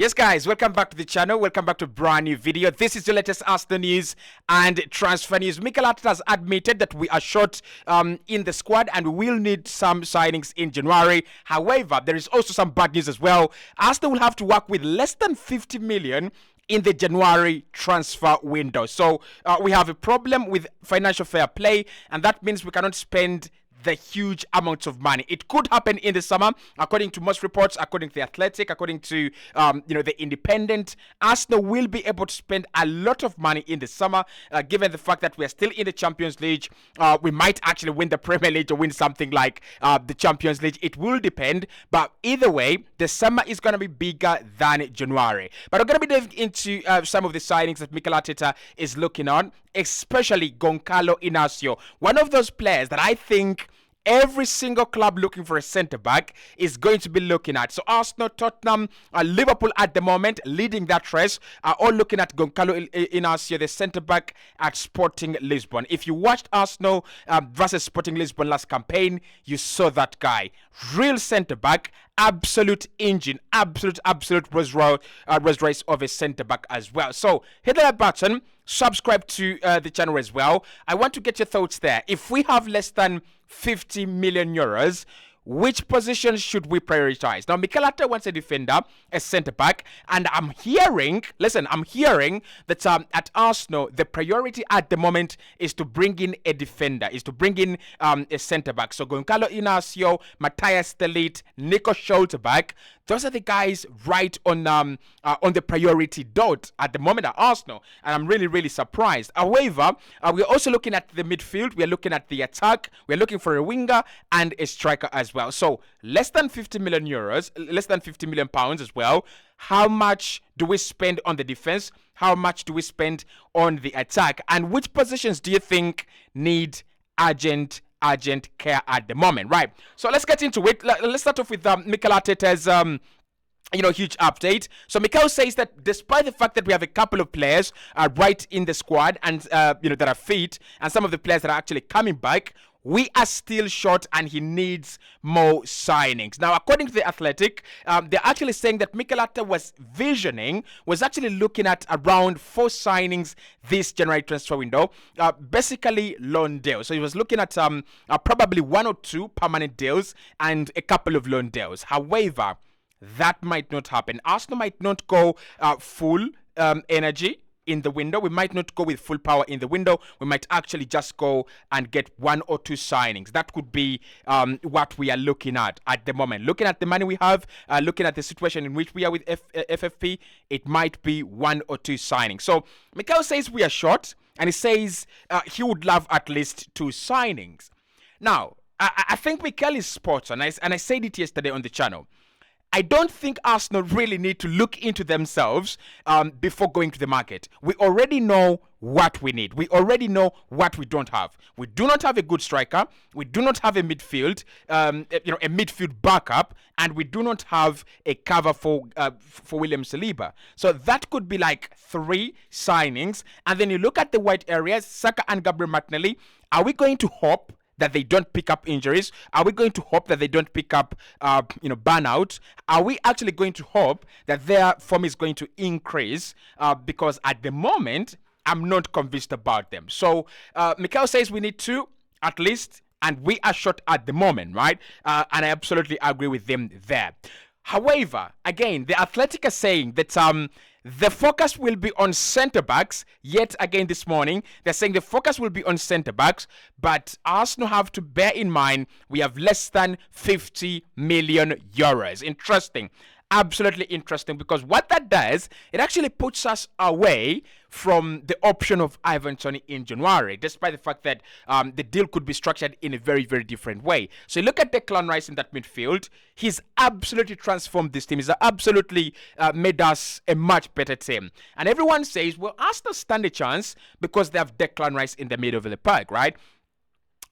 Yes, guys, welcome back to the channel. Welcome back to a brand new video. This is the latest Arsenal news and transfer news. Mikel Arteta has admitted that we are short in the squad and we will need some signings in January. However, there is also some bad news as well. Arsenal will have to work with less than 50 million in the January transfer window. So we have a problem with financial fair play, and that means we cannot spend the huge amounts of money. It could happen in the summer, according to most reports, according to the Athletic, according to the Independent. Arsenal will be able to spend a lot of money in the summer, given the fact that we are still in the Champions League. We might actually win the Premier League or win something like the Champions League. It will depend, but either way, the summer is going to be bigger than January. But I'm going to be diving into some of the signings that Mikel Arteta is looking on, especially Goncalo Inacio, one of those players that I think every single club looking for a centre-back is going to be looking at. So Arsenal, Tottenham, Liverpool at the moment, leading that race, are all looking at Goncalo Inacio, the centre-back at Sporting Lisbon. If you watched Arsenal versus Sporting Lisbon last campaign, you saw that guy. Real centre-back, absolute engine, absolute Rolls Royce of a centre-back as well. So hit that button, subscribe to the channel as well. I want to get your thoughts there. If we have less than 50 million euros, which positions should we prioritize? Now, Mikel Arteta wants a defender, a centre-back, and I'm hearing that at Arsenal, the priority at the moment is to bring in a defender, is to bring in a centre-back. So Goncalo Inacio, Matthias de Ligt, Nico Scholterback, those are the guys right on the priority dot at the moment at Arsenal, and I'm really surprised. However, we're also looking at the midfield, we're looking at the attack, we're looking for a winger and a striker as well. So less than 50 million euros, less than 50 million pounds as well. How much do we spend on the defense? How much do we spend on the attack? And which positions do you think need urgent care at the moment? Right. So let's get into it. Let's start off with Mikel Arteta's huge update. So Mikel says that despite the fact that we have a couple of players right in the squad and that are fit, and some of the players that are actually coming back, we are still short and he needs more signings. Now, according to the Athletic, they're actually saying that Mikel Arteta was actually looking at around 4 signings this January transfer window, basically loan deals. So he was looking at probably 1 or 2 permanent deals and a couple of loan deals. However, that might not happen. Arsenal might not go full energy in the window. We might not go with full power in the window. We might actually just go and get 1 or 2 signings. That could be what we are looking at the moment. Looking at the money we have, looking at the situation in which we are with FFP, it might be 1 or 2 signings. So Mikel says we are short, and he says he would love at least 2 signings. Now, I think Mikel is spot on, and I said it yesterday on the channel. I don't think Arsenal really need to look into themselves before going to the market. We already know what we need. We already know what we don't have. We do not have a good striker. We do not have a midfield, a midfield backup, and we do not have a cover for William Saliba. So that could be like 3 signings. And then you look at the white areas, Saka and Gabriel Martinelli. Are we going to hope that they don't pick up injuries? Are we going to hope that they don't pick up, burnout? Are we actually going to hope that their form is going to increase? Because at the moment, I'm not convinced about them. So Mikel says we need 2 at least, and we are short at the moment, right? And I absolutely agree with them there. However, again, the Athletic are saying that the focus will be on centre-backs. Yet again this morning, they're saying the focus will be on centre-backs, but Arsenal have to bear in mind we have less than 50 million euros. Interesting. Absolutely interesting, because what that does, it actually puts us away from the option of Ivan Toney in January, despite the fact that the deal could be structured in a very different way. So you look at Declan Rice in that midfield. He's absolutely transformed this team. He's absolutely made us a much better team. And everyone says, well, Arsenal stand a chance because they have Declan Rice in the middle of the park, right?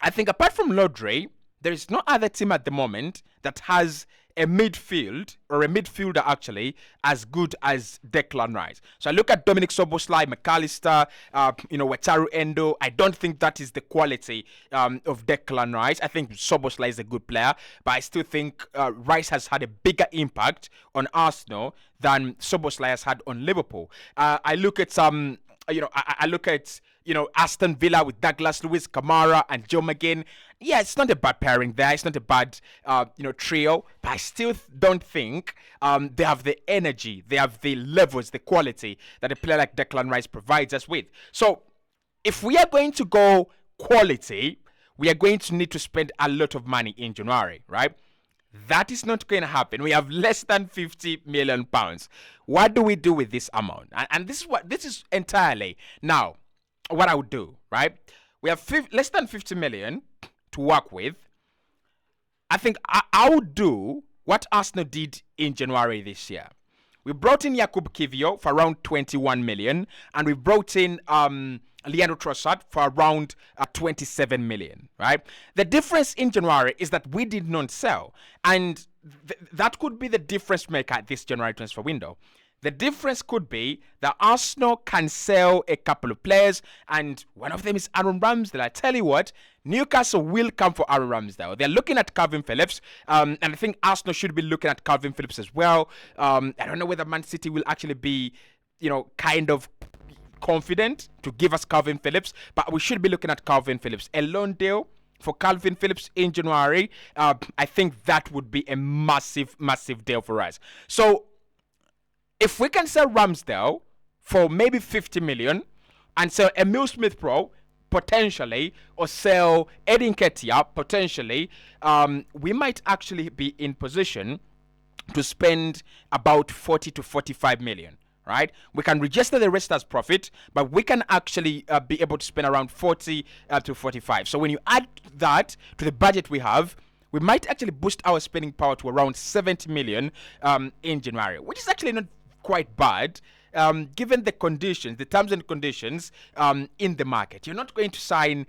I think apart from Lodre, there is no other team at the moment that has a midfield or a midfielder actually as good as Declan Rice. So I look at Dominic Soboslai, McAllister, Wataru Endo. I don't think that is the quality of Declan Rice. I think Soboslai is a good player, but I still think Rice has had a bigger impact on Arsenal than Soboslai has had on Liverpool. I look at I look at Aston Villa with Douglas Luiz, Kamara, and Joe McGinn. Yeah, it's not a bad pairing there. It's not a bad trio, but I still don't think they have the energy, they have the levels, the quality that a player like Declan Rice provides us with. So if we are going to go quality, we are going to need to spend a lot of money in January, right? That is not going to happen. We have less than 50 million pounds. What do we do with this amount? And this is entirely now what I would do, right? We have less than 50 million to work with. I think I would do what Arsenal did in January this year. We brought in Jakub Kiwior for around 21 million, and we brought in Leandro Trossard for around 27 million, right? The difference in January is that we did not sell, and that could be the difference maker at this January transfer window. The difference could be that Arsenal can sell a couple of players, and one of them is Aaron Ramsdale. I tell you what, Newcastle will come for Aaron Ramsdale. They're looking at Calvin Phillips, and I think Arsenal should be looking at Calvin Phillips as well. I don't know whether Man City will actually be, kind of confident to give us Calvin Phillips, but we should be looking at Calvin Phillips. A loan deal for Calvin Phillips in January, I think that would be a massive, massive deal for us. So if we can sell Ramsdale for maybe 50 million and sell Emil Smith-Rowe potentially, or sell Eddie Nketiah potentially, we might actually be in position to spend about 40 to 45 million. Right? We can register the rest as profit, but we can actually be able to spend around 40 to 45. So when you add that to the budget we have, we might actually boost our spending power to around 70 million in January, which is actually not quite bad, given the conditions, the terms and conditions in the market. You're not going to sign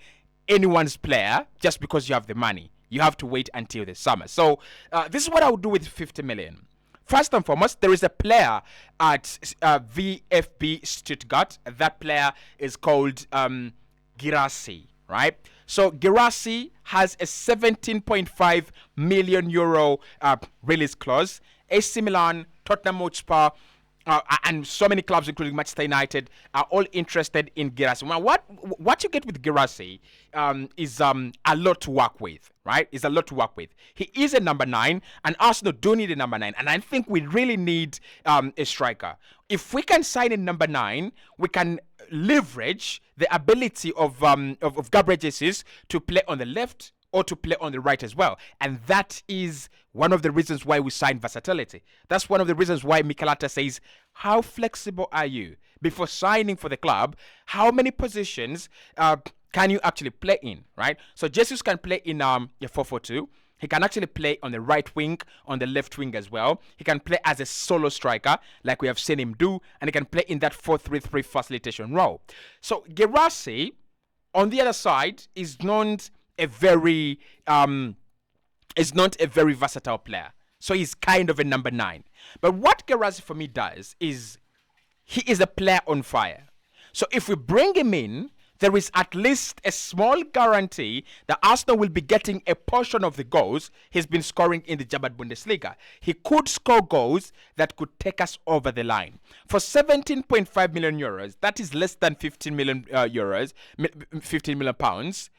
anyone's player just because you have the money. You have to wait until the summer. So this is what I would do with 50 million. First and foremost, there is a player at VfB Stuttgart. That player is called Girassi, right? So Girassi has a 17.5 million euro release clause. AC Milan, Tottenham Hotspur, and so many clubs, including Manchester United, are all interested in Girassi. Now, what you get with Girassi is a lot to work with, right? Is a lot to work with. He is a number 9, and Arsenal do need a number 9, and I think we really need a striker. If we can sign a number 9, we can leverage the ability of Gabriel Jesus to play on the left or to play on the right as well. And that is one of the reasons why we sign versatility. That's one of the reasons why Mikel Arteta says, how flexible are you? Before signing for the club, how many positions can you actually play in, right? So Jesus can play in a 4-4-2. He can actually play on the right wing, on the left wing as well. He can play as a solo striker, like we have seen him do, and he can play in that 4-3-3 facilitation role. So Girassi, on the other side, is not a very versatile player. So he's kind of a number 9. But what Girassi for me does is he is a player on fire. So if we bring him in, there is at least a small guarantee that Arsenal will be getting a portion of the goals he's been scoring in the German Bundesliga. He could score goals that could take us over the line. For 17.5 million euros, that is less than 15 million euros, 15 million pounds,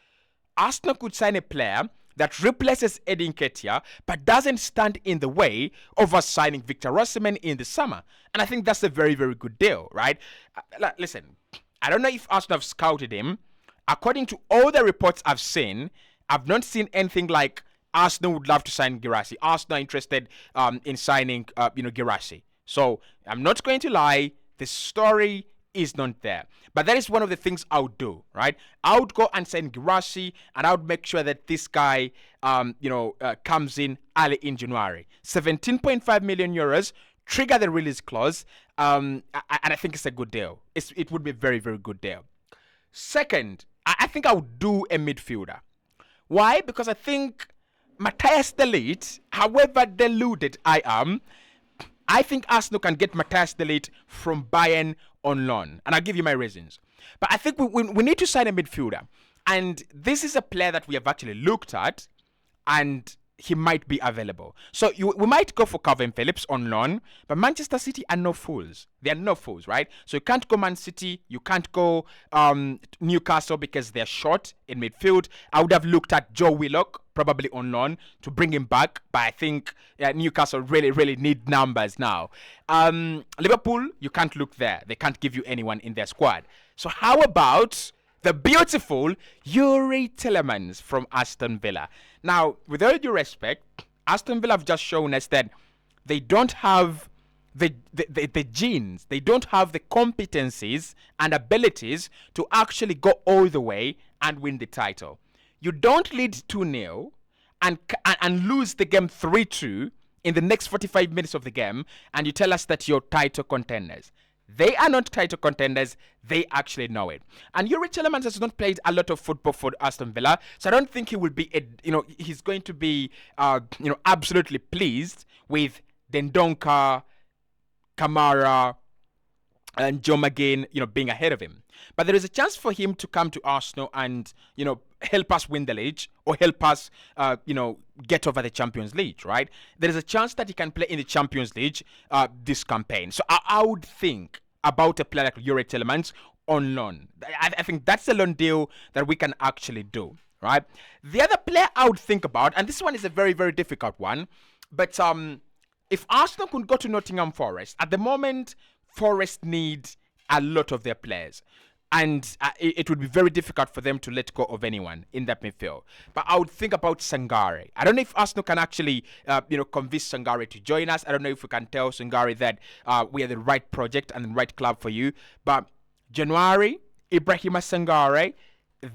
Arsenal could sign a player that replaces Eddie Nketiah, but doesn't stand in the way of us signing Victor Osimhen in the summer. And I think that's a very, very good deal, right? Listen, I don't know if Arsenal have scouted him. According to all the reports I've seen, I've not seen anything like Arsenal would love to sign Girassi. Arsenal are interested in signing, Girassi. So I'm not going to lie. The story is not there. But that is one of the things I would do, right? I would go and sign Girassi, and I would make sure that this guy, comes in early in January. 17.5 million euros. Trigger the release clause, and I think it's a good deal. It would be a very, very good deal. Second, I think I would do a midfielder. Why? Because I think Matthias De Ligt, however deluded I am, I think Arsenal can get Matthias De Ligt from Bayern on loan. And I'll give you my reasons. But I think we need to sign a midfielder. And this is a player that we have actually looked at, and he might be available. So we might go for Calvin Phillips on loan, but Manchester City are no fools. They are no fools, right? So you can't go Man City, you can't go Newcastle because they're short in midfield. I would have looked at Joe Willock, probably on loan, to bring him back, but I think Newcastle really need numbers now. Liverpool, you can't look there. They can't give you anyone in their squad. So how about the beautiful Yuri Tillemans from Aston Villa? Now, with all due respect, Aston Villa have just shown us that they don't have the genes, they don't have the competencies and abilities to actually go all the way and win the title. You don't lead 2-0 and lose the game 3-2 in the next 45 minutes of the game, and you tell us that you're title contenders. They are not title contenders. They actually know it. And Yuri Tillemans has not played a lot of football for Aston Villa, so I don't think he will be, he's going to be, absolutely pleased with Dendonka, Kamara, and Joe McGinn, being ahead of him. But there is a chance for him to come to Arsenal and, help us win the league or help us, get over the Champions League, right? There is a chance that he can play in the Champions League this campaign. So I would think about a player like Yuri Tillemans on loan. I think that's a loan deal that we can actually do, right? The other player I would think about, and this one is a very, very difficult one, but if Arsenal could go to Nottingham Forest, at the moment, Forest need a lot of their players. And it would be very difficult for them to let go of anyone in that midfield. But I would think about Sangare. I don't know if Arsenal can actually, convince Sangare to join us. I don't know if we can tell Sangare that we are the right project and the right club for you. But January, Ibrahima Sangare,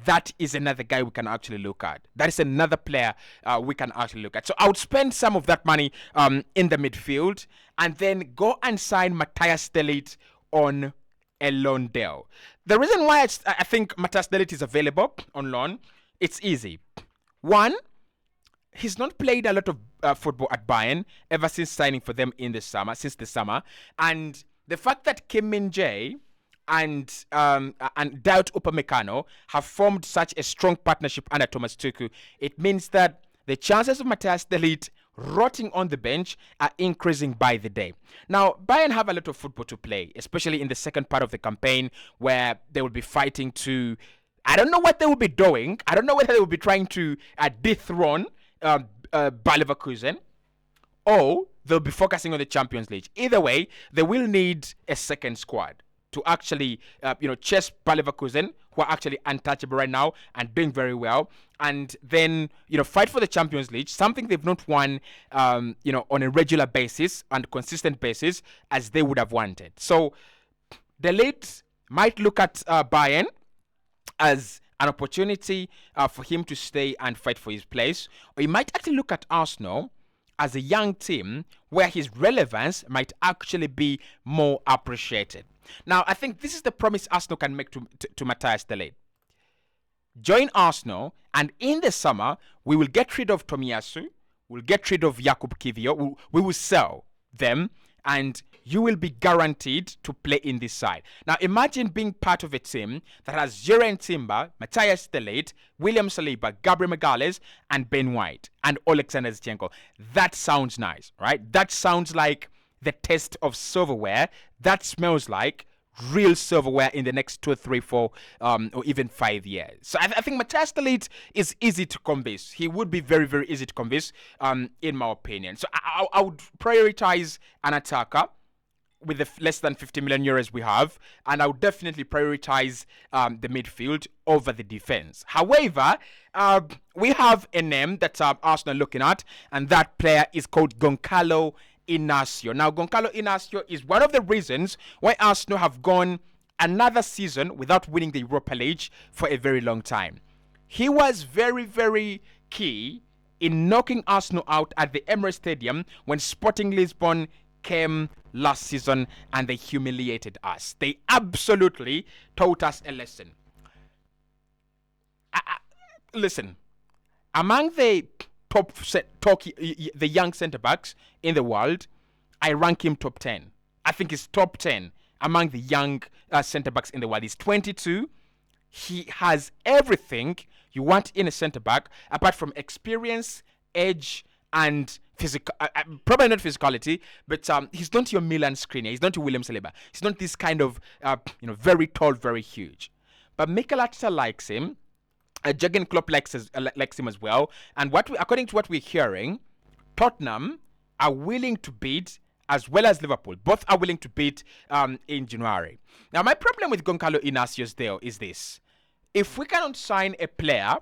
that is another guy we can actually look at. That is another player we can actually look at. So I would spend some of that money in the midfield and then go and sign Matthias De Ligt on a loan deal. The reason why I think Matthias De Ligt is available on loan, it's easy. One, he's not played a lot of football at Bayern ever since signing for them since the summer. And the fact that Kim Min-jae and Dayot Upamecano have formed such a strong partnership under Thomas Tuchel, it means that the chances of Matthias De Ligt rotting on the bench are increasing by the day. Now, Bayern have a lot of football to play, especially in the second part of the campaign where they will be fighting to, I don't know what they will be doing. I don't know whether they will be trying to dethrone Bayer Leverkusen, or they'll be focusing on the Champions League. Either way, they will need a second squad to actually, chase Bayer Leverkusen, who are actually untouchable right now and doing very well, and then, fight for the Champions League, something they've not won, on a regular basis and consistent basis as they would have wanted. So the Leeds might look at Bayern as an opportunity for him to stay and fight for his place, or he might actually look at Arsenal as a young team where his relevance might actually be more appreciated. Now, I think this is the promise Arsenal can make to Matthias De Ligt. Join Arsenal, and in the summer, we will get rid of Tomiyasu, we'll get rid of Jakub Kiwior, we will sell them, and you will be guaranteed to play in this side. Now, imagine being part of a team that has Jurgen Timber, Matthias De Ligt, William Saliba, Gabriel Magalhaes, and Ben White, and Alexander Zinchenko. That sounds nice, right? That sounds like the taste of silverware. That smells like real silverware in the next 2, 3, 4, or even 5 years. So I think Matthias De Ligt is easy to convince. He would be very, very easy to convince, in my opinion. So I would prioritize an attacker with the less than 50 million euros we have, and I would definitely prioritize the midfield over the defense. However, we have a name that Arsenal are looking at, and that player is called Goncalo Inacio. Now, Goncalo Inacio is one of the reasons why Arsenal have gone another season without winning the Europa League for a very long time. He was very, very key in knocking Arsenal out at the Emirates Stadium when Sporting Lisbon came last season and they humiliated us. They absolutely taught us a lesson. Listen, among the the young centre backs in the world, I rank him top 10. I think he's top 10 among the young centre backs in the world. He's 22. He has everything you want in a centre back, apart from experience, age, and physical. Probably not physicality, but he's not your Milan Skriniar. He's not your William Saliba. He's not this kind of very tall, very huge. But Mikel Arteta likes him. Jurgen Klopp likes him as well. And according to what we're hearing, Tottenham are willing to bid, as well as Liverpool. Both are willing to bid in January. Now, my problem with Goncalo Inacios there is this. If we cannot sign a player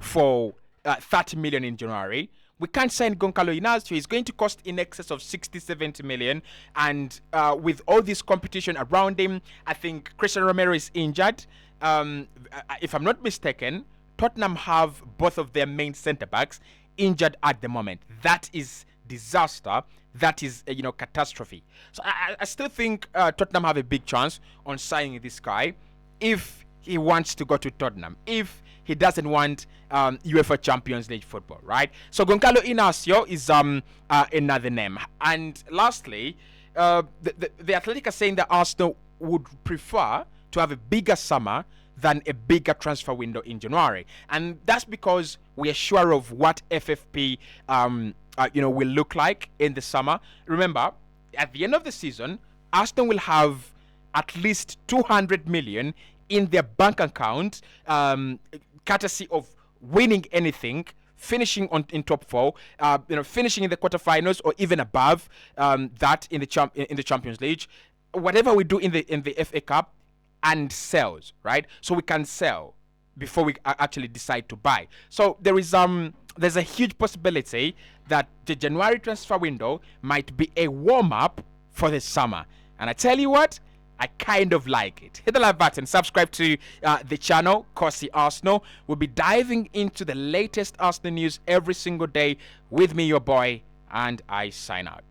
for 30 million in January, we can't sign Goncalo Inacios. He's going to cost in excess of 60, 70 million. And with all this competition around him, I think Cristiano Romero is injured. If I'm not mistaken, Tottenham have both of their main centre-backs injured at the moment. That is disaster. That is catastrophe. So I still think Tottenham have a big chance on signing this guy if he wants to go to Tottenham, if he doesn't want UEFA Champions League football, right? So Goncalo Inacio is another name. And lastly, the Athletic are saying that Arsenal would prefer to have a bigger summer than a bigger transfer window in January. And that's because we are sure of what FFP will look like in the summer. Remember, at the end of the season, Arsenal will have at least 200 million in their bank account, courtesy of winning anything, finishing in top 4, finishing in the quarterfinals or even above that in the Champions League, whatever we do in the FA Cup, and sells, right? So we can sell before we actually decide to buy. So there's a huge possibility that the January transfer window might be a warm-up for the summer. And I tell you what, I kind of like it. Hit the like button, subscribe to the channel, Kosi Arsenal. We'll be diving into the latest Arsenal news every single day with me, your boy, and I sign out.